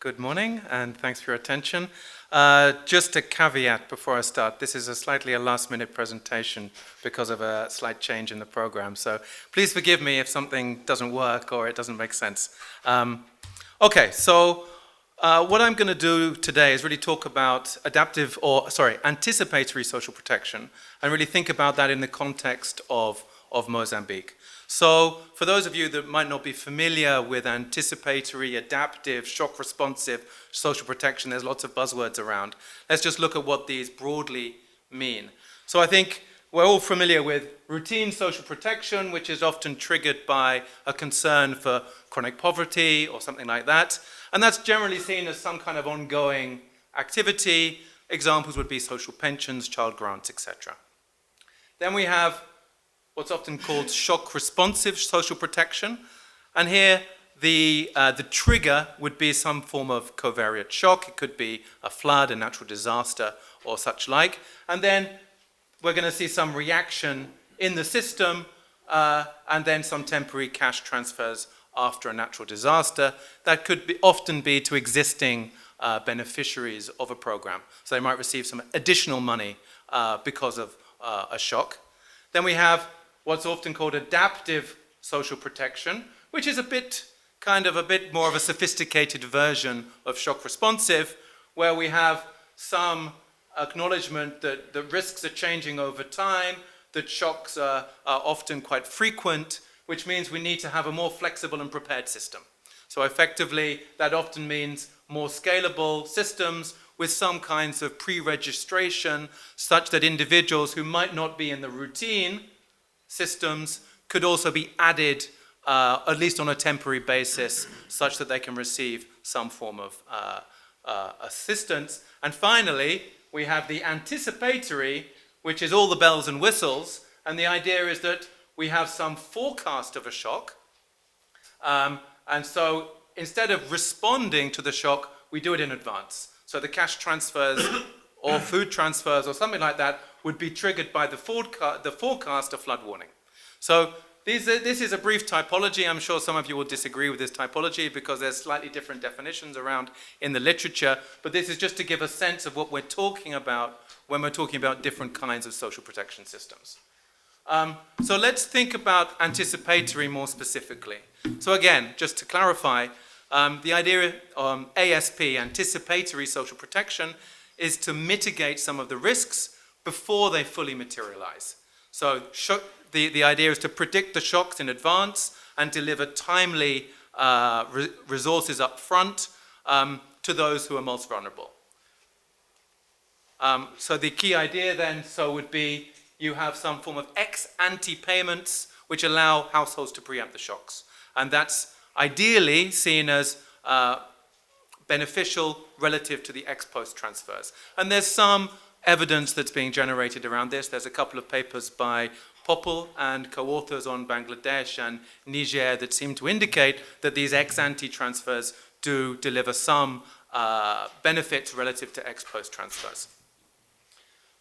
Good morning, and thanks for your attention. Just a caveat before I start. This is slightly a last-minute presentation because of a slight change in the program. So please forgive me if something doesn't work or it doesn't make sense. Okay, so what I'm going to do today is really talk about anticipatory social protection, and really think about that in the context of Mozambique. So for those of you that might not be familiar with anticipatory, adaptive, shock responsive social protection, there's lots of buzzwords around. Let's just look at what these broadly mean. So I think we're all familiar with routine social protection, which is often triggered by a concern for chronic poverty or something like that. And that's generally seen as some kind of ongoing activity. Examples would be social pensions, child grants, etc. Then we have what's often called shock responsive social protection. And here the trigger would be some form of covariate shock. It could be a flood, a natural disaster, or such like. And then we're going to see some reaction in the system, and then some temporary cash transfers after a natural disaster. That could often be to existing beneficiaries of a program. So they might receive some additional money because of a shock. Then we have what's often called adaptive social protection, which is a bit more of a sophisticated version of shock responsive, where we have some acknowledgement that the risks are changing over time, that shocks are often quite frequent, which means we need to have a more flexible and prepared system. So effectively, that often means more scalable systems with some kinds of pre-registration, such that individuals who might not be in the routine systems could also be added, at least on a temporary basis, such that they can receive some form of assistance. And finally, we have the anticipatory, which is all the bells and whistles. And the idea is that we have some forecast of a shock. And so instead of responding to the shock, we do it in advance. So the cash transfers or food transfers or something like that would be triggered by the forecast of flood warning. So this is a brief typology. I'm sure some of you will disagree with this typology because there's slightly different definitions around in the literature, but this is just to give a sense of what we're talking about when we're talking about different kinds of social protection systems. So let's think about anticipatory more specifically. So again, just to clarify, the idea of ASP, anticipatory social protection, is to mitigate some of the risks before they fully materialize. So the idea is to predict the shocks in advance and deliver timely resources up front to those who are most vulnerable. So the key idea then would be you have some form of ex-ante payments which allow households to preempt the shocks. And that's ideally seen as beneficial relative to the ex-post transfers. And there's some evidence that's being generated around this. There's a couple of papers by Popple and co-authors on Bangladesh and Niger that seem to indicate that these ex-ante transfers do deliver some benefits relative to ex-post transfers.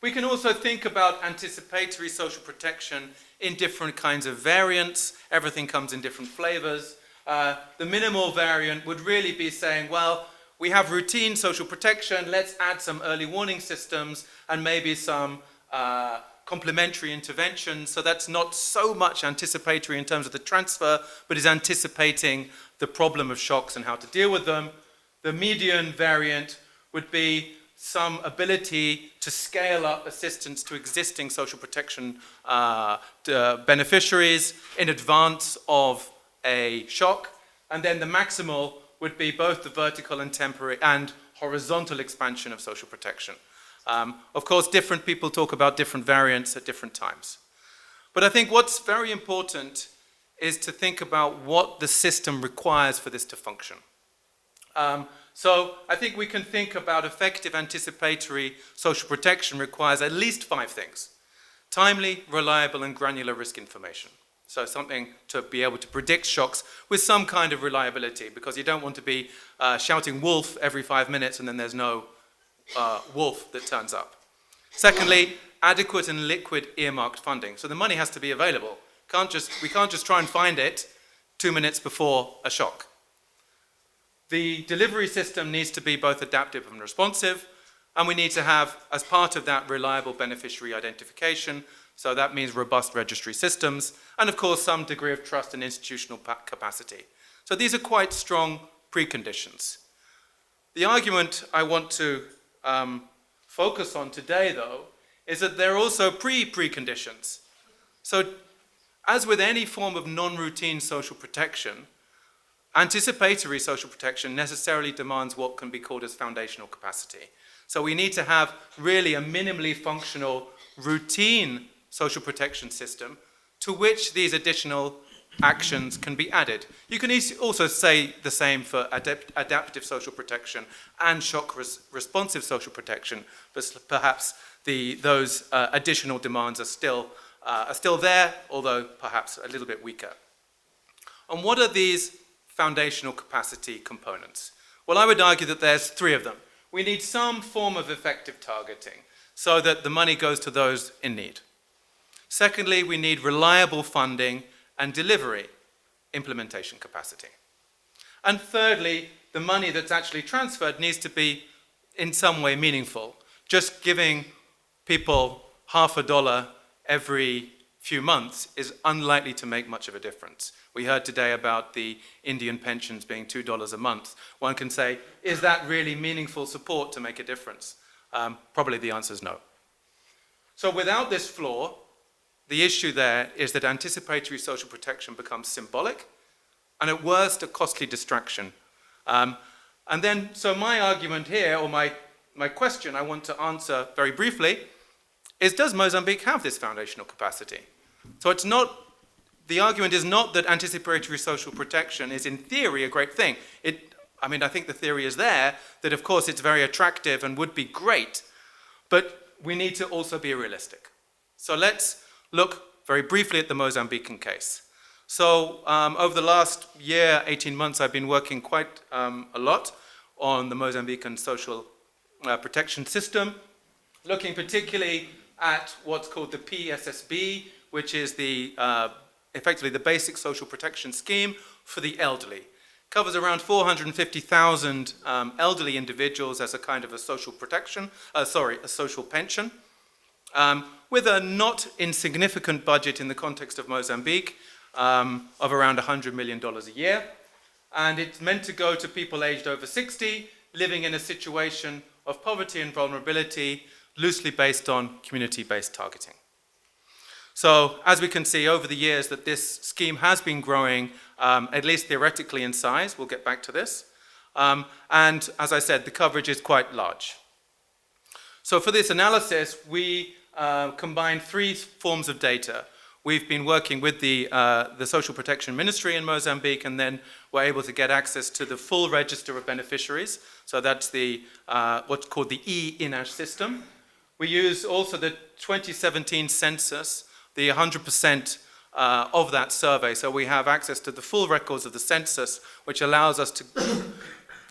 We can also think about anticipatory social protection in different kinds of variants. Everything comes in different flavors. The minimal variant would really be saying, well, we have routine social protection, let's add some early warning systems and maybe some complementary interventions. So that's not so much anticipatory in terms of the transfer, but is anticipating the problem of shocks and how to deal with them. The median variant would be some ability to scale up assistance to existing social protection beneficiaries in advance of a shock. And then the maximal would be both the vertical and temporary and horizontal expansion of social protection. Of course, different people talk about different variants at different times. But I think what's very important is to think about what the system requires for this to function. So I think we can think about effective anticipatory social protection requires at least 5 things. Timely, reliable, and granular risk information. So something to be able to predict shocks with some kind of reliability, because you don't want to be shouting wolf every 5 minutes and then there's no wolf that turns up. Secondly, adequate and liquid earmarked funding. So the money has to be available. We can't just try and find it 2 minutes before a shock. The delivery system needs to be both adaptive and responsive, and we need to have, as part of that, reliable beneficiary identification. So that means robust registry systems, and of course some degree of trust and institutional capacity. So these are quite strong preconditions. The argument I want to focus on today, though, is that there are also preconditions. So as with any form of non-routine social protection, anticipatory social protection necessarily demands what can be called as foundational capacity. So we need to have really a minimally functional routine social protection system to which these additional actions can be added. You can also say the same for adaptive social protection and shock responsive social protection, but perhaps those additional demands are still there, although perhaps a little bit weaker. And what are these foundational capacity components? Well, I would argue that there's three of them. We need some form of effective targeting so that the money goes to those in need. Secondly, we need reliable funding and delivery implementation capacity. And thirdly, the money that's actually transferred needs to be in some way meaningful. Just giving people $50 every few months is unlikely to make much of a difference. We heard today about the Indian pensions being $2 a month. One can say, is that really meaningful support to make a difference? Probably the answer is no. So without this flaw, the issue there is that anticipatory social protection becomes symbolic and at worst a costly distraction. So my argument here, or my question I want to answer very briefly, is does Mozambique have this foundational capacity? So the argument is not that anticipatory social protection is in theory a great thing. I think the theory is there, that of course it's very attractive and would be great, but we need to also be realistic. So let's look very briefly at the Mozambican case. So over the last year, 18 months, I've been working quite a lot on the Mozambican social protection system, looking particularly at what's called the PSSB, which is effectively the basic social protection scheme for the elderly. Covers around 450,000 elderly individuals as a kind of a social pension, with a not insignificant budget in the context of Mozambique of around $100 million a year. And it's meant to go to people aged over 60, living in a situation of poverty and vulnerability, loosely based on community-based targeting. So as we can see over the years that this scheme has been growing, at least theoretically in size, we'll get back to this. And as I said, the coverage is quite large. So for this analysis, we combined three forms of data. We've been working with the Social Protection Ministry in Mozambique, and then we're able to get access to the full register of beneficiaries. So that's what's called the e-INASH system. We use also the 2017 census, the 100% of that survey. So we have access to the full records of the census, which allows us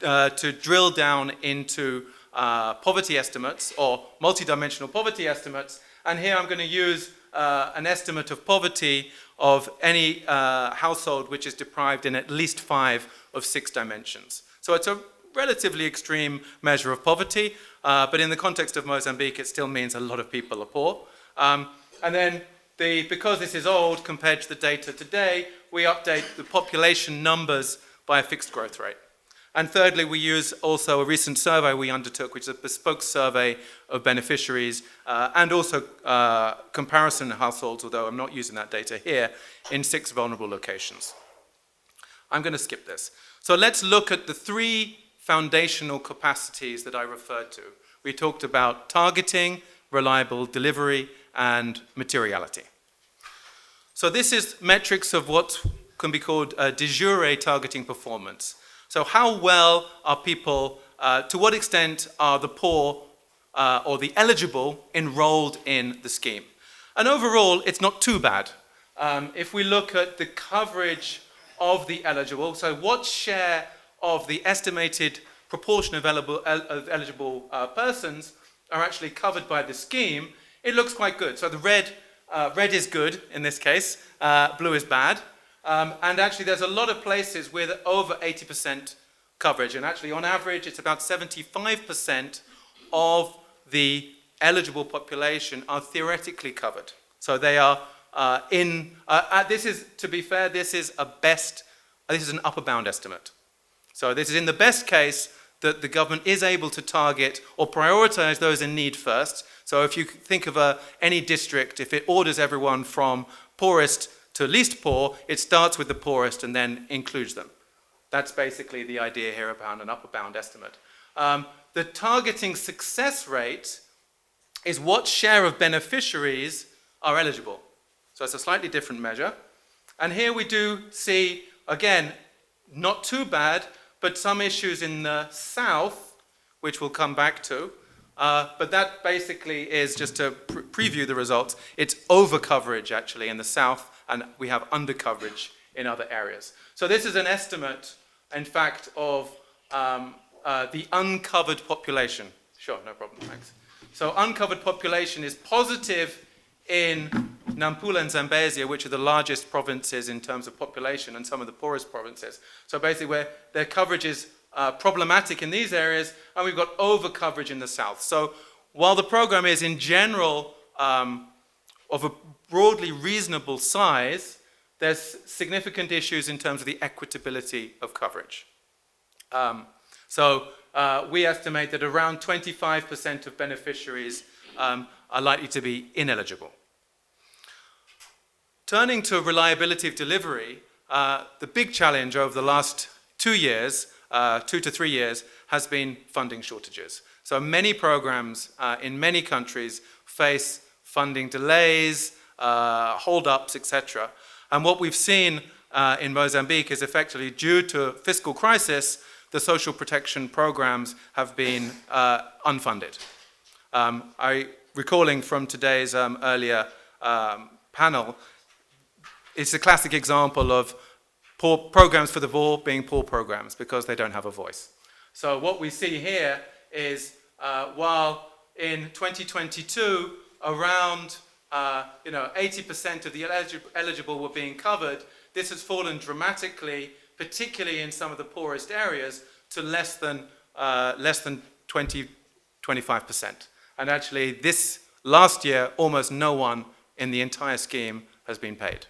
to drill down into poverty estimates or multidimensional poverty estimates. And here I'm going to use an estimate of poverty of any household which is deprived in at least 5 of 6 dimensions. So it's a relatively extreme measure of poverty, but in the context of Mozambique, it still means a lot of people are poor. And then because this is old compared to the data today, we update the population numbers by a fixed growth rate. And thirdly, we use also a recent survey we undertook, which is a bespoke survey of beneficiaries and also comparison households, although I'm not using that data here, in 6 vulnerable locations. I'm going to skip this. So let's look at the 3 foundational capacities that I referred to. We talked about targeting, reliable delivery, and materiality. So this is metrics of what can be called de jure targeting performance. So how well are people, to what extent are the poor or the eligible enrolled in the scheme? And overall, it's not too bad. If we look at the coverage of the eligible, so what share of the estimated proportion of eligible persons are actually covered by the scheme, it looks quite good. So the red is good in this case, blue is bad. And actually there's a lot of places with over 80% coverage. And actually, on average, it's about 75% of the eligible population are theoretically covered. So they are this is, to be fair, this is an upper bound estimate. So this is in the best case that the government is able to target or prioritize those in need first. So if you think of any district, if it orders everyone from poorest to least poor, it starts with the poorest and then includes them. That's basically the idea here about an upper bound estimate. The targeting success rate is what share of beneficiaries are eligible. So it's a slightly different measure. And here we do see, again, not too bad, but some issues in the south, which we'll come back to. But that basically is, just to preview the results, it's over coverage actually in the south, and we have under coverage in other areas. So this is an estimate, in fact, of the uncovered population. Sure, no problem, thanks. So uncovered population is positive in Nampula and Zambezia, which are the largest provinces in terms of population and some of the poorest provinces. So basically where their coverage is problematic in these areas, and we've got over coverage in the south. So while the program is in general of a broadly reasonable size, there's significant issues in terms of the equitability of coverage. We estimate that around 25% of beneficiaries are likely to be ineligible. Turning to reliability of delivery, the big challenge over the last 2 years, 2 to 3 years, has been funding shortages. So many programs in many countries face funding delays, hold-ups, etc. And what we've seen in Mozambique is effectively due to fiscal crisis, the social protection programs have been unfunded. Recalling from today's earlier panel, it's a classic example of poor programs for the poor being poor programs because they don't have a voice. So what we see here is while in 2022 around 80% of the eligible were being covered, this has fallen dramatically, particularly in some of the poorest areas, to less than 25%. And actually this last year, almost no one in the entire scheme has been paid.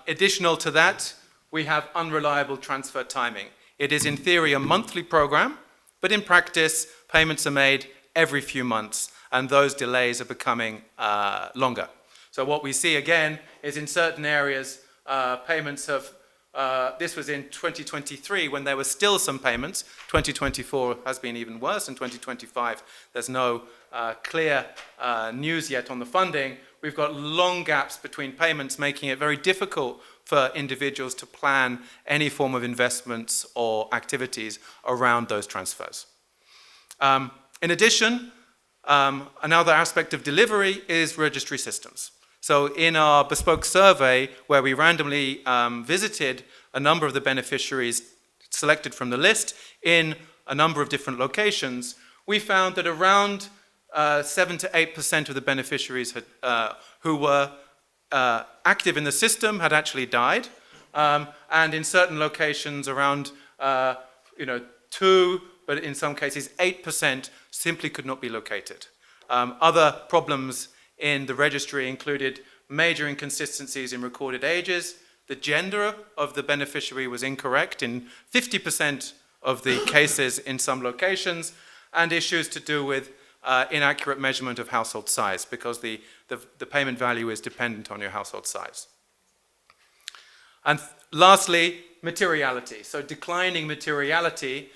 Additional to that, we have unreliable transfer timing. It is in theory a monthly program, but in practice, payments are made every few months, and those delays are becoming longer. So what we see again is in certain areas, payments have, this was in 2023 when there were still some payments. 2024 has been even worse. In 2025, there's no clear news yet on the funding. We've got long gaps between payments, making it very difficult for individuals to plan any form of investments or activities around those transfers. In addition, another aspect of delivery is registry systems. So in our bespoke survey, where we randomly visited a number of the beneficiaries selected from the list in a number of different locations, we found that around 7 to 8% of the beneficiaries who were active in the system had actually died, and in certain locations around 2, but in some cases 8% simply could not be located. Other problems in the registry included major inconsistencies in recorded ages. The gender of the beneficiary was incorrect in 50% of the cases in some locations, and issues to do with inaccurate measurement of household size, because the payment value is dependent on your household size. And lastly, materiality. So declining materiality.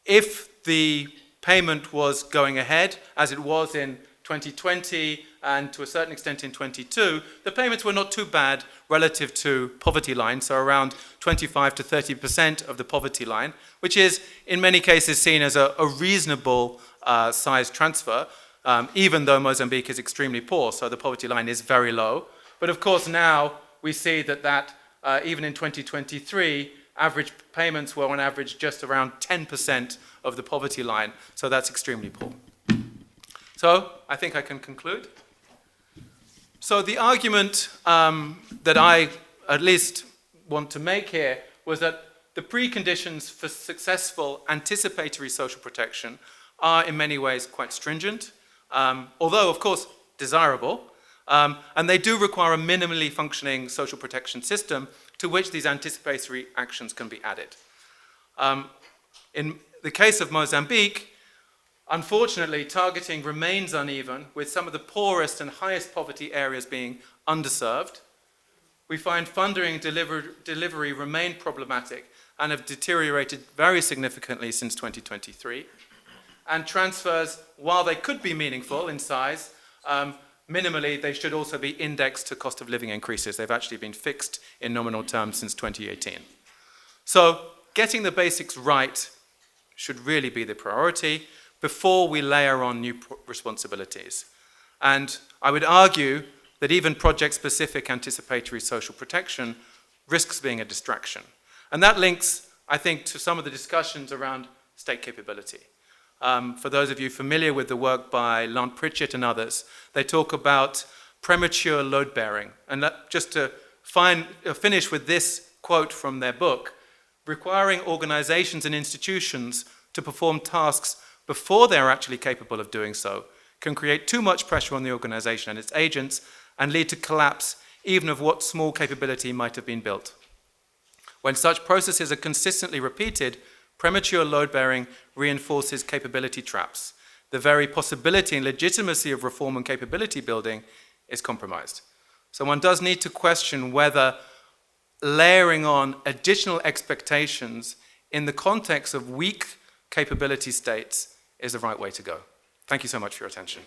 If the payment was going ahead, as it was in 2020 and to a certain extent in 22, the payments were not too bad relative to poverty line, so around 25 to 30% of the poverty line, which is in many cases seen as a reasonable size transfer, even though Mozambique is extremely poor, so the poverty line is very low. But of course now we see that even in 2023, average payments were on average just around 10% of the poverty line, so that's extremely poor. So I think I can conclude. So the argument that I at least want to make here was that the preconditions for successful anticipatory social protection are in many ways quite stringent, although of course desirable, and they do require a minimally functioning social protection system to which these anticipatory actions can be added. In the case of Mozambique, unfortunately, targeting remains uneven, with some of the poorest and highest poverty areas being underserved. We find funding and delivery remain problematic and have deteriorated very significantly since 2023. And transfers, while they could be meaningful in size, minimally they should also be indexed to cost of living increases. They've actually been fixed in nominal terms since 2018. So getting the basics right should really be the priority before we layer on new responsibilities. And I would argue that even project-specific anticipatory social protection risks being a distraction. And that links, I think, to some of the discussions around state capability. For those of you familiar with the work by Lant Pritchett and others, they talk about premature load bearing. And just to finish with this quote from their book, requiring organizations and institutions to perform tasks before they're actually capable of doing so can create too much pressure on the organization and its agents and lead to collapse even of what small capability might have been built. When such processes are consistently repeated, premature load bearing reinforces capability traps. The very possibility and legitimacy of reform and capability building is compromised. So one does need to question whether layering on additional expectations in the context of weak capability states is the right way to go. Thank you so much for your attention.